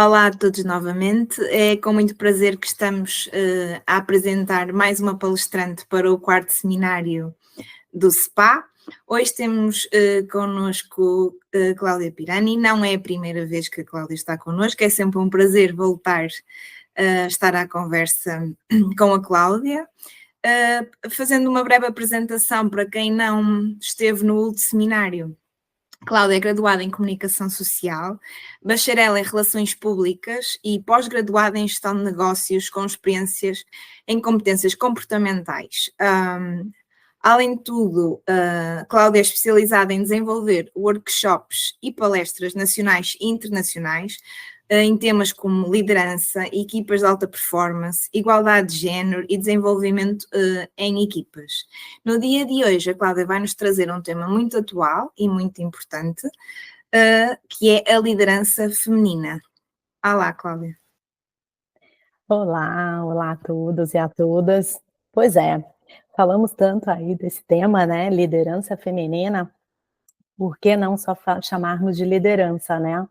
Olá a todos novamente. É com muito prazer que estamos a apresentar mais uma palestrante para o quarto seminário do SPA. Hoje temos connosco Cláudia Pirani. Não é a primeira vez que a Cláudia está connosco, é sempre um prazer voltar a estar à conversa com a Cláudia. Fazendo uma breve apresentação para quem não esteve no último seminário. Cláudia é graduada em Comunicação Social, bacharel em Relações Públicas e pós-graduada em Gestão de Negócios com experiências em competências comportamentais. Além de tudo, Cláudia é especializada em desenvolver workshops e palestras nacionais e internacionais em temas como liderança, equipas de alta performance, igualdade de género e desenvolvimento em equipas. No dia de hoje, a Cláudia vai nos trazer um tema muito atual e muito importante, que é a liderança feminina. Olá, Cláudia. Olá a todos e a todas. Pois é, falamos tanto aí desse tema, né, liderança feminina, por que não só chamarmos de liderança, né?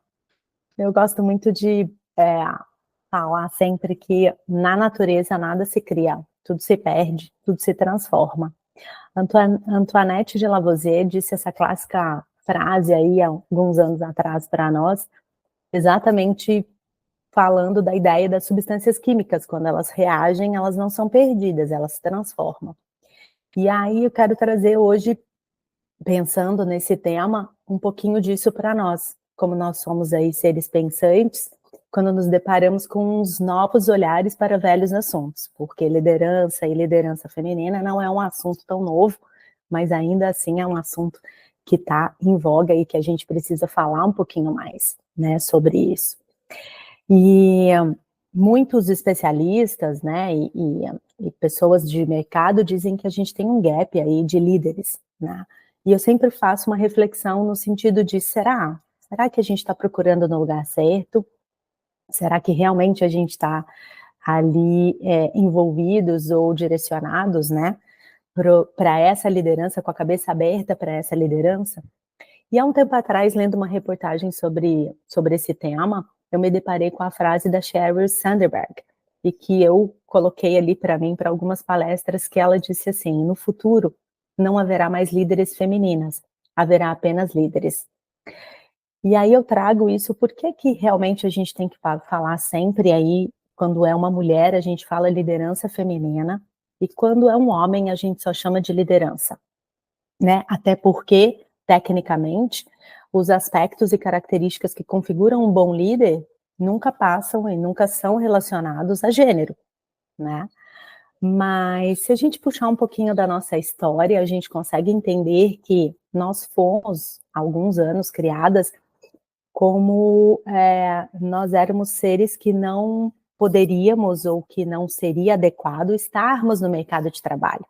Eu gosto muito de falar sempre que na natureza nada se cria, tudo se perde, tudo se transforma. Antoinette de Lavoisier disse essa clássica frase aí há alguns anos atrás para nós, exatamente falando da ideia das substâncias químicas, quando elas reagem, elas não são perdidas, elas se transformam. E aí eu quero trazer hoje, pensando nesse tema, um pouquinho disso para nós, como nós somos aí seres pensantes, quando nos deparamos com uns novos olhares para velhos assuntos, porque liderança e liderança feminina não é um assunto tão novo, mas ainda assim é um assunto que está em voga e que a gente precisa falar um pouquinho mais, né, sobre isso. E muitos especialistas, né, e pessoas de mercado dizem que a gente tem um gap aí de líderes, né, e eu sempre faço uma reflexão no sentido de, será que a gente está procurando no lugar certo? Será que realmente a gente está ali envolvidos ou direcionados, né, para essa liderança, com a cabeça aberta para essa liderança? E há um tempo atrás, lendo uma reportagem sobre esse tema, eu me deparei com a frase da Sheryl Sandberg, e que eu coloquei ali para mim, para algumas palestras, que ela disse assim: no futuro não haverá mais líderes femininas, haverá apenas líderes. E aí eu trago isso, porque que realmente a gente tem que falar sempre aí, quando é uma mulher, a gente fala liderança feminina, e quando é um homem, a gente só chama de liderança, né? Até porque, tecnicamente, os aspectos e características que configuram um bom líder nunca passam e nunca são relacionados a gênero, né? Mas se a gente puxar um pouquinho da nossa história, a gente consegue entender que nós fomos, há alguns anos, criadas como nós éramos seres que não poderíamos ou que não seria adequado estarmos no mercado de trabalho.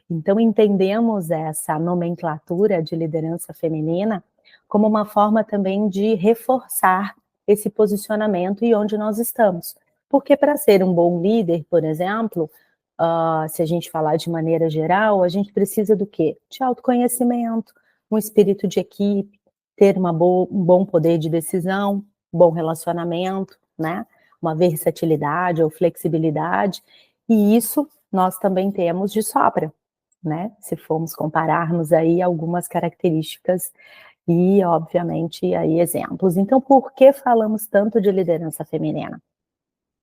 Então, entendemos essa nomenclatura de liderança feminina como uma forma também de reforçar esse posicionamento e onde nós estamos. Porque para ser um bom líder, por exemplo, se a gente falar de maneira geral, a gente precisa do quê? De autoconhecimento, um espírito de equipe, ter um bom poder de decisão, bom relacionamento, né? Uma versatilidade ou flexibilidade, e isso nós também temos de sobra, né? Se formos compararmos aí algumas características e, obviamente, aí exemplos. Então, por que falamos tanto de liderança feminina?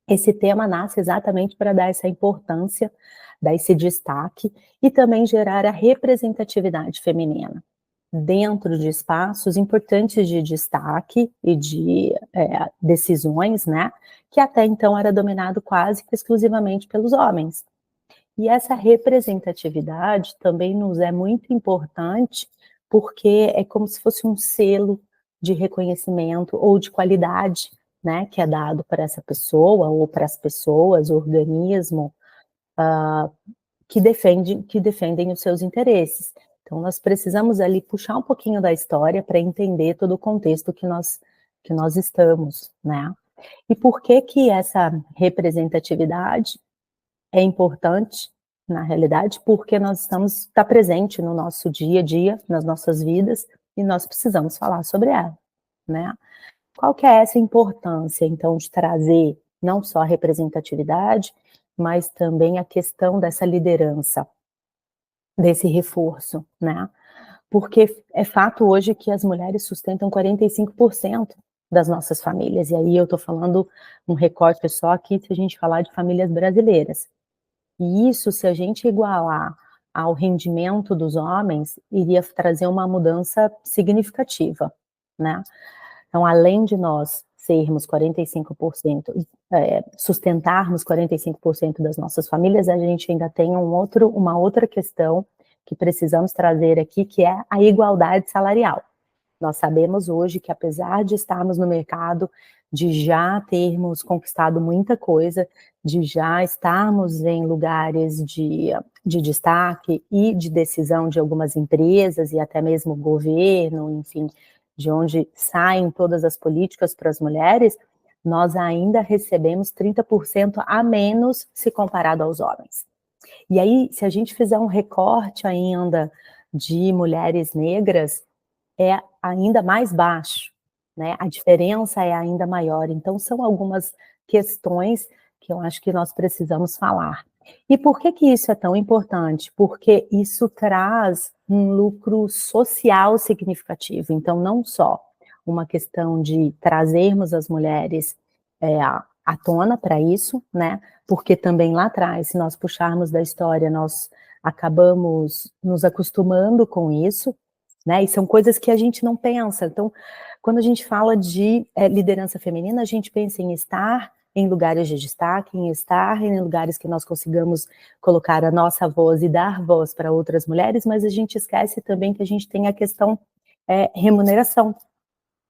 Esse tema nasce exatamente para dar essa importância, dar esse destaque e também gerar a representatividade feminina dentro de espaços importantes de destaque e de decisões, né? Que até então era dominado quase que exclusivamente pelos homens. E essa representatividade também nos é muito importante, porque é como se fosse um selo de reconhecimento ou de qualidade, né, que é dado para essa pessoa ou para as pessoas, o organismo, que defendem os seus interesses. Então, nós precisamos ali puxar um pouquinho da história para entender todo o contexto que nós estamos, né? E por que essa representatividade é importante, na realidade, porque está presente no nosso dia a dia, nas nossas vidas, e nós precisamos falar sobre ela, né? Qual que é essa importância, então, de trazer não só a representatividade, mas também a questão dessa liderança, desse reforço, né? Porque é fato hoje que as mulheres sustentam 45% das nossas famílias, e aí eu estou falando um recorte só aqui se a gente falar de famílias brasileiras. E isso, se a gente igualar ao rendimento dos homens, iria trazer uma mudança significativa, né? Então, além de nós sermos 45%, sustentarmos 45% das nossas famílias, a gente ainda tem uma outra questão que precisamos trazer aqui, que é a igualdade salarial. Nós sabemos hoje que, apesar de estarmos no mercado, de já termos conquistado muita coisa, de já estarmos em lugares de destaque e de decisão de algumas empresas e até mesmo governo, enfim, de onde saem todas as políticas para as mulheres, nós ainda recebemos 30% a menos se comparado aos homens. E aí, se a gente fizer um recorte ainda de mulheres negras, é ainda mais baixo, né? A diferença é ainda maior. Então, são algumas questões que eu acho que nós precisamos falar. E por que que isso é tão importante? Porque isso traz um lucro social significativo. Então, não só uma questão de trazermos as mulheres à tona para isso, né? Porque também lá atrás, se nós puxarmos da história, nós acabamos nos acostumando com isso, né? E são coisas que a gente não pensa. Então, quando a gente fala de liderança feminina, a gente pensa em estar em lugares de destaque, em estar em lugares que nós consigamos colocar a nossa voz e dar voz para outras mulheres, mas a gente esquece também que a gente tem a questão remuneração,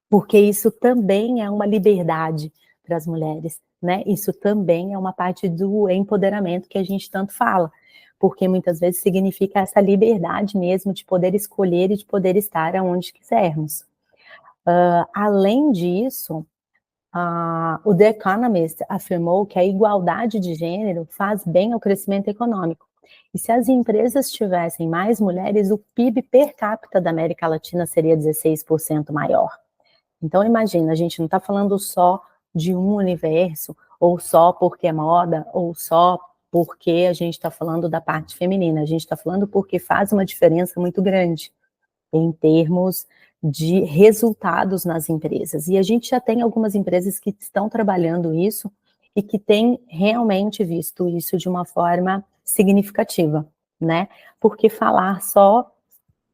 porque isso também é uma liberdade para as mulheres, né? Isso também é uma parte do empoderamento que a gente tanto fala, porque muitas vezes significa essa liberdade mesmo de poder escolher e de poder estar aonde quisermos. Além disso, o The Economist afirmou que a igualdade de gênero faz bem ao crescimento econômico. E se as empresas tivessem mais mulheres, o PIB per capita da América Latina seria 16% maior. Então, imagina, a gente não está falando só de um universo, ou só porque é moda, ou só porque a gente está falando da parte feminina, a gente está falando porque faz uma diferença muito grande em termos de resultados nas empresas. E a gente já tem algumas empresas que estão trabalhando isso e que têm realmente visto isso de uma forma significativa, né? Porque falar só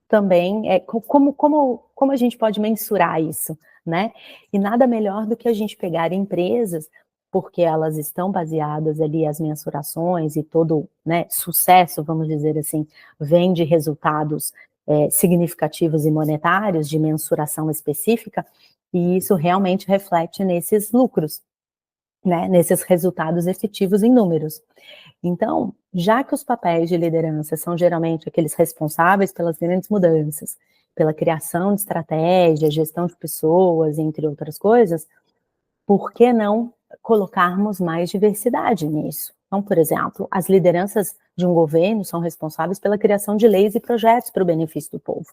também como a gente pode mensurar isso, né? E nada melhor do que a gente pegar empresas, porque elas estão baseadas ali, as mensurações e todo, né, sucesso, vamos dizer assim, vem de resultados significativos e monetários, de mensuração específica, e isso realmente reflete nesses lucros, né, nesses resultados efetivos em números. Então, já que os papéis de liderança são geralmente aqueles responsáveis pelas grandes mudanças, pela criação de estratégia, gestão de pessoas, entre outras coisas, por que não colocarmos mais diversidade nisso? Então, por exemplo, as lideranças de um governo são responsáveis pela criação de leis e projetos para o benefício do povo.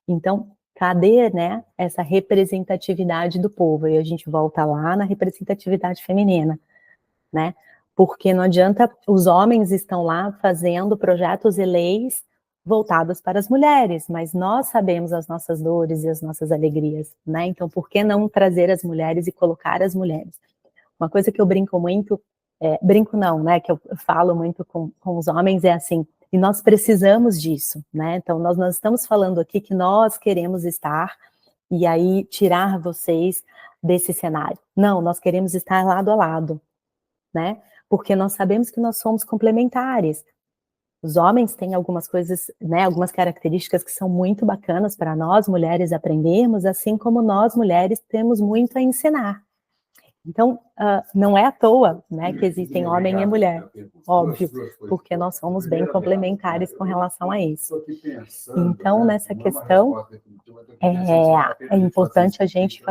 Então, cadê, né, essa representatividade do povo? E a gente volta lá na representatividade feminina, né? Porque não adianta, os homens estão lá fazendo projetos e leis voltadas para as mulheres, mas nós sabemos as nossas dores e as nossas alegrias, né? Então, por que não trazer as mulheres e colocar as mulheres? Uma coisa que eu brinco muito, brinco não, né? Que eu falo muito com os homens é assim, e nós precisamos disso, né? Então, nós estamos falando aqui que nós queremos estar e aí tirar vocês desse cenário. Não, nós queremos estar lado a lado, né? Porque nós sabemos que nós somos complementares. Os homens têm algumas coisas, né, algumas características que são muito bacanas para nós, mulheres, aprendermos, assim como nós, mulheres, temos muito a ensinar. Então, não é à toa, né, que existem homem e mulher, óbvio, porque nós somos bem complementares com relação a isso. Então, nessa questão, é importante a gente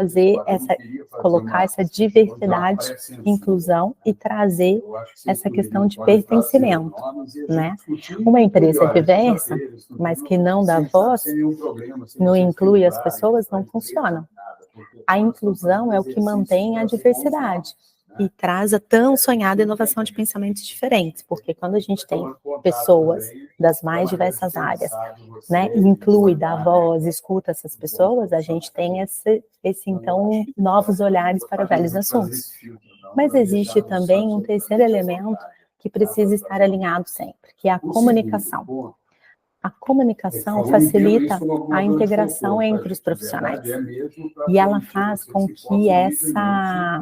colocar essa diversidade, inclusão e trazer essa questão de pertencimento, né? Uma empresa diversa, mas que não dá voz, não inclui as pessoas, não funciona. A inclusão é o que mantém a diversidade e traz a tão sonhada inovação de pensamentos diferentes, porque quando a gente tem pessoas das mais diversas áreas, né, inclui, dá voz, escuta essas pessoas, a gente tem então, novos olhares para velhos assuntos. Mas existe também um terceiro elemento que precisa estar alinhado sempre, que é a comunicação. A comunicação facilita a integração entre os profissionais e ela faz com que essa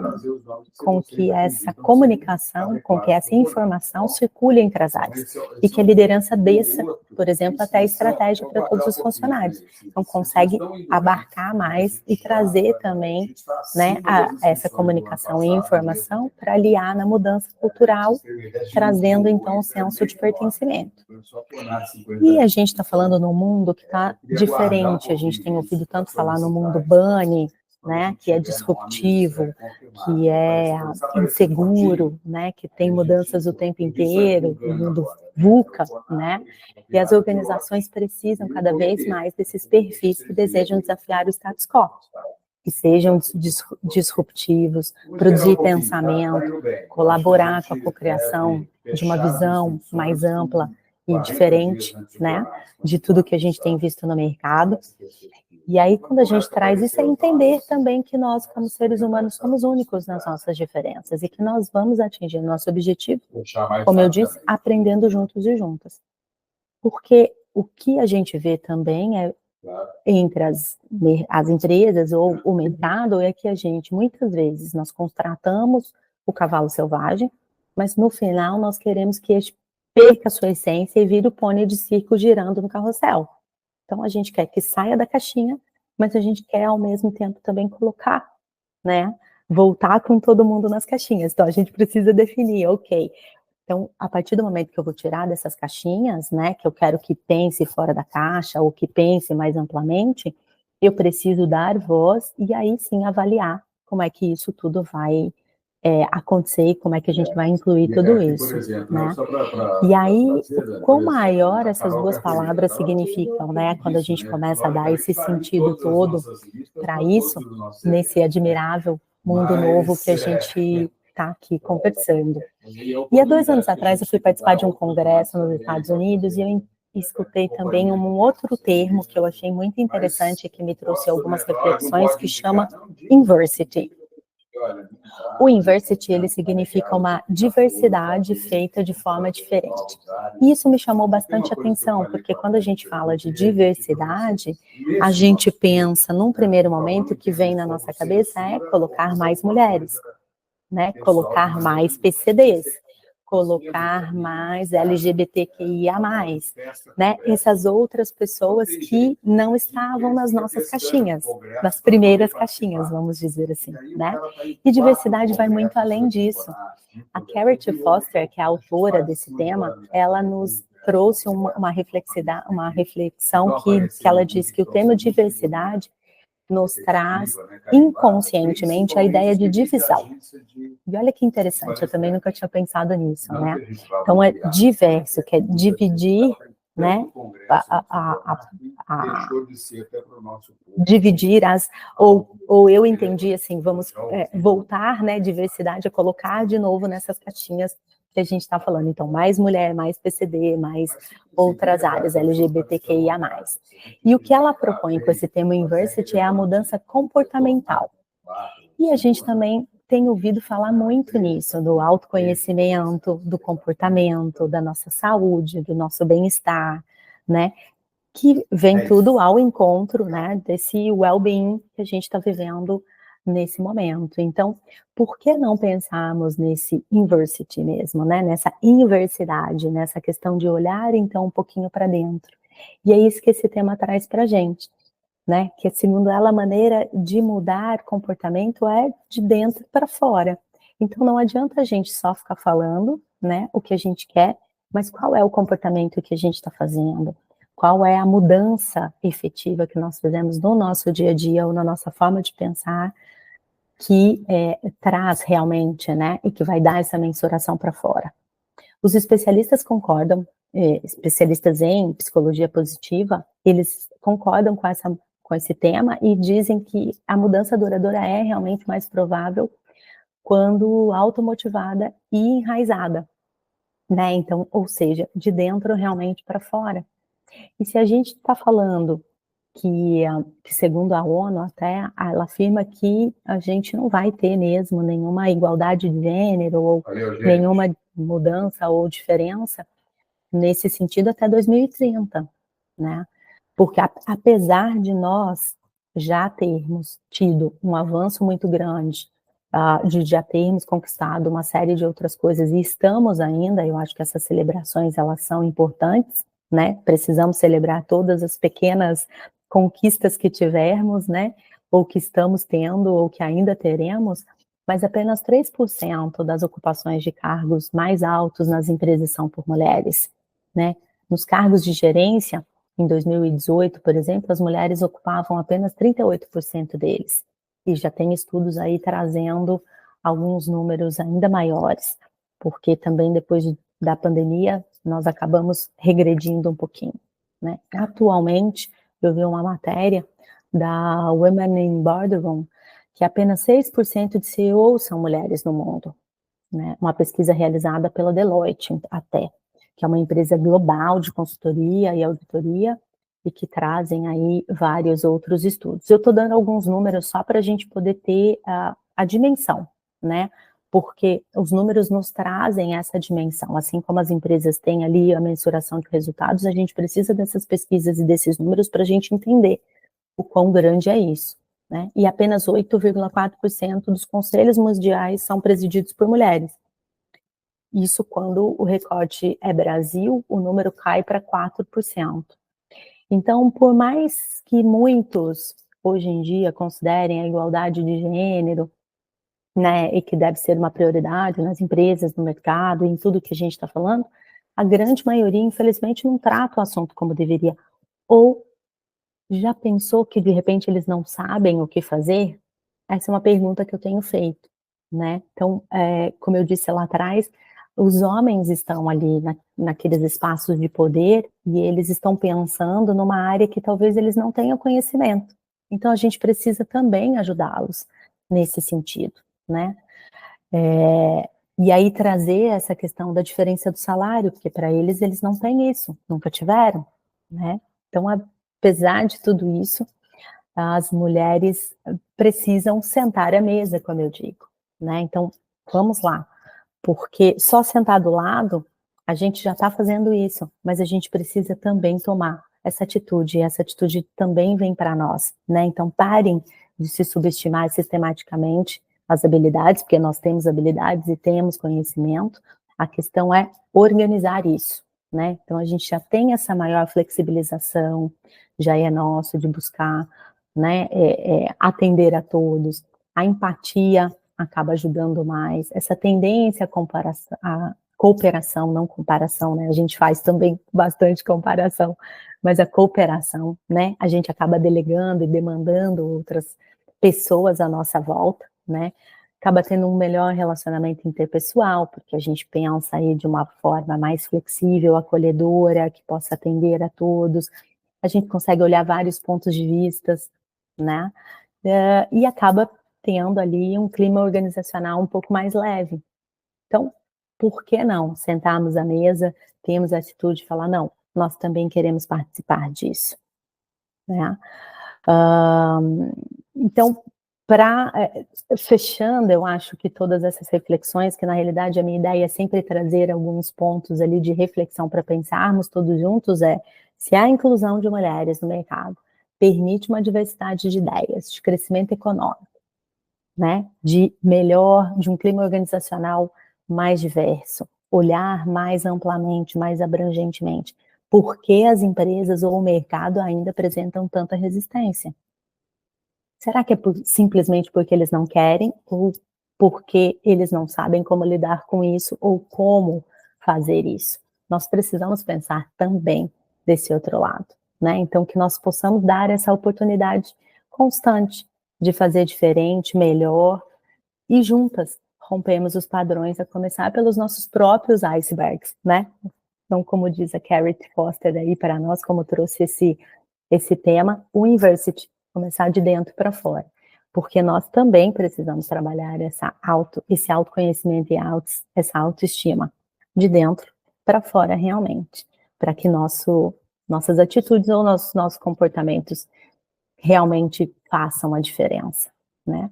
comunicação, com que essa informação circule entre as áreas e que a liderança desça, por exemplo, até a estratégia para todos os funcionários. Então, consegue abarcar mais e trazer também, né, essa comunicação e informação para aliar na mudança cultural, trazendo, então, um senso de pertencimento. E a gente está falando num mundo que está diferente, a gente tem ouvido tanto falar no mundo bunny, né, que é disruptivo, que é inseguro, né, que tem mudanças o tempo inteiro, o mundo VUCA, né, e as organizações precisam cada vez mais desses perfis que desejam desafiar o status quo, que sejam disruptivos, produzir pensamento, colaborar com a cocriação de uma visão mais ampla e diferente, né, de tudo que a gente tem visto no mercado. E aí, quando a gente traz isso, é entender também que nós, como seres humanos, somos únicos nas nossas diferenças e que nós vamos atingir nosso objetivo, como eu disse, aprendendo juntos e juntas. Porque o que a gente vê também é, entre as empresas ou o mercado, é que a gente, muitas vezes, nós contratamos o cavalo selvagem, mas no final nós queremos que ele perca a sua essência e vire o pônei de circo girando no carrossel. Então, a gente quer que saia da caixinha, mas a gente quer, ao mesmo tempo, também colocar, né? Voltar com todo mundo nas caixinhas. Então, a gente precisa definir, ok. Então, a partir do momento que eu vou tirar dessas caixinhas, né? Que eu quero que pense fora da caixa, ou que pense mais amplamente, eu preciso dar voz e aí sim avaliar como é que isso tudo vai acontecer e como é que a gente vai incluir tudo isso, né? E aí, quão maior essas duas palavras significam, né? Quando a gente começa a dar esse sentido todo para isso, nesse admirável mundo novo que a gente está aqui conversando. E há 2 anos atrás eu fui participar de um congresso nos Estados Unidos e eu escutei também um outro termo que eu achei muito interessante e que me trouxe algumas reflexões, que chama inversity. O inversity, ele significa uma diversidade feita de forma diferente. E isso me chamou bastante atenção, porque quando a gente fala de diversidade, a gente pensa, num primeiro momento, que vem na nossa cabeça é colocar mais mulheres, né? Colocar mais PCDs, colocar mais LGBTQIA+, né? Essas outras pessoas que não estavam nas nossas caixinhas, nas primeiras caixinhas, vamos dizer assim, né? E diversidade vai muito além disso. A Carrie Foster, que é a autora desse tema, ela nos trouxe uma reflexão que ela diz que o tema diversidade nos traz inconscientemente a ideia de divisão. E olha que interessante, eu também nunca tinha pensado nisso, né? Então, é diverso, que é dividir, né? Dividir ou eu entendi assim, vamos voltar, né? Diversidade, a colocar de novo nessas caixinhas que a gente está falando. Então, mais mulher, mais PCD, mais outras áreas, LGBTQIA+. E o que ela propõe com esse tema inversity é a mudança comportamental. E a gente também tem ouvido falar muito nisso, do autoconhecimento, do comportamento, da nossa saúde, do nosso bem-estar, né? Que vem tudo ao encontro, né, desse well-being que a gente está vivendo nesse momento. Então, por que não pensarmos nesse inversity mesmo, né, nessa inversidade, nessa questão de olhar, então, um pouquinho para dentro? E é isso que esse tema traz para a gente, né, que, segundo ela, a maneira de mudar comportamento é de dentro para fora. Então, não adianta a gente só ficar falando, né, o que a gente quer, mas qual é o comportamento que a gente está fazendo? Qual é a mudança efetiva que nós fizemos no nosso dia a dia ou na nossa forma de pensar que traz realmente, né, e que vai dar essa mensuração para fora. Os especialistas concordam, especialistas em psicologia positiva, eles concordam com essa com esse tema e dizem que a mudança duradoura é realmente mais provável quando automotivada e enraizada, né? Então, ou seja, de dentro realmente para fora. E se a gente está falando que segundo a ONU até, ela afirma que a gente não vai ter mesmo nenhuma igualdade de gênero ou nenhuma mudança ou diferença nesse sentido até 2030, né? Porque apesar de nós já termos tido um avanço muito grande, de já termos conquistado uma série de outras coisas e estamos ainda, eu acho que essas celebrações elas são importantes, né? Precisamos celebrar todas as pequenas conquistas que tivermos, né? Ou que estamos tendo, ou que ainda teremos, mas apenas 3% das ocupações de cargos mais altos nas empresas são por mulheres, né? Nos cargos de gerência, em 2018, por exemplo, as mulheres ocupavam apenas 38% deles. E já tem estudos aí trazendo alguns números ainda maiores, porque também depois da pandemia nós acabamos regredindo um pouquinho, né? Atualmente, eu vi uma matéria da Women in Boardroom, que apenas 6% de CEOs são mulheres no mundo, né? Uma pesquisa realizada pela Deloitte até, que é uma empresa global de consultoria e auditoria, e que trazem aí vários outros estudos. Eu estou dando alguns números só para a gente poder ter a dimensão, né? Porque os números nos trazem essa dimensão, assim como as empresas têm ali a mensuração de resultados, a gente precisa dessas pesquisas e desses números para a gente entender o quão grande é isso, né? E apenas 8,4% dos conselhos mundiais são presididos por mulheres. Isso quando o recorte é Brasil, o número cai para 4%. Então, por mais que muitos, hoje em dia, considerem a igualdade de gênero, né, e que deve ser uma prioridade nas empresas, no mercado, em tudo que a gente está falando, a grande maioria, infelizmente, não trata o assunto como deveria. Ou já pensou que, de repente, eles não sabem o que fazer? Essa é uma pergunta que eu tenho feito, né? Então, como eu disse lá atrás, os homens estão ali naqueles espaços de poder e eles estão pensando numa área que talvez eles não tenham conhecimento. Então, a gente precisa também ajudá-los nesse sentido, né? E aí trazer essa questão da diferença do salário, porque para eles não têm isso, nunca tiveram, né? Então, apesar de tudo isso, as mulheres precisam sentar à mesa, como eu digo, né? Então, vamos lá, porque só sentar do lado, a gente já está fazendo isso, mas a gente precisa também tomar essa atitude, e essa atitude também vem para nós, né? Então, parem de se subestimar sistematicamente as habilidades, porque nós temos habilidades e temos conhecimento, a questão é organizar isso, né? Então, a gente já tem essa maior flexibilização, já é nosso de buscar, né, atender a todos, a empatia acaba ajudando mais, essa tendência à cooperação, não comparação, né, a gente faz também bastante comparação, mas a cooperação, né, a gente acaba delegando e demandando outras pessoas à nossa volta, né, acaba tendo um melhor relacionamento interpessoal, porque a gente pensa aí de uma forma mais flexível, acolhedora, que possa atender a todos, a gente consegue olhar vários pontos de vista, né, e acaba tendo ali um clima organizacional um pouco mais leve. Então, por que não sentarmos à mesa, termos a atitude de falar, não, nós também queremos participar disso, né? Então, fechando, eu acho que todas essas reflexões, que na realidade a minha ideia é sempre trazer alguns pontos ali de reflexão para pensarmos todos juntos, se a inclusão de mulheres no mercado permite uma diversidade de ideias, de crescimento econômico, né, de um clima organizacional mais diverso, olhar mais amplamente, mais abrangentemente, por que as empresas ou o mercado ainda apresentam tanta resistência? Será que é simplesmente porque eles não querem, ou porque eles não sabem como lidar com isso, ou como fazer isso? Nós precisamos pensar também desse outro lado, né? Então, que nós possamos dar essa oportunidade constante de fazer diferente, melhor, e juntas rompemos os padrões, a começar pelos nossos próprios icebergs, né? Então, como diz a Carrie Foster aí para nós, como trouxe esse tema, o Inversity começar de dentro para fora, porque nós também precisamos trabalhar esse autoconhecimento e essa autoestima de dentro para fora realmente, para que nossas atitudes ou nossos comportamentos realmente façam a diferença, né?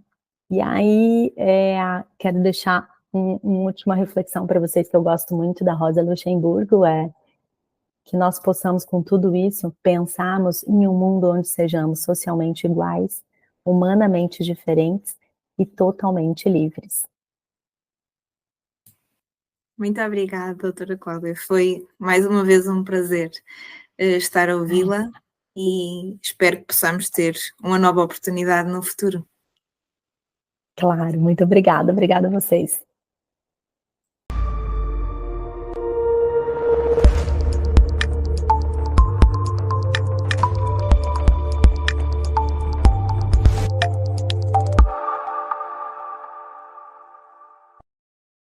E aí, quero deixar uma última reflexão para vocês que eu gosto muito da Rosa Luxemburgo, que nós possamos, com tudo isso, pensarmos em um mundo onde sejamos socialmente iguais, humanamente diferentes e totalmente livres. Muito obrigada, doutora Cláudia. Foi mais uma vez um prazer estar a ouvi-la e espero que possamos ter uma nova oportunidade no futuro. Claro, muito obrigada. Obrigada a vocês.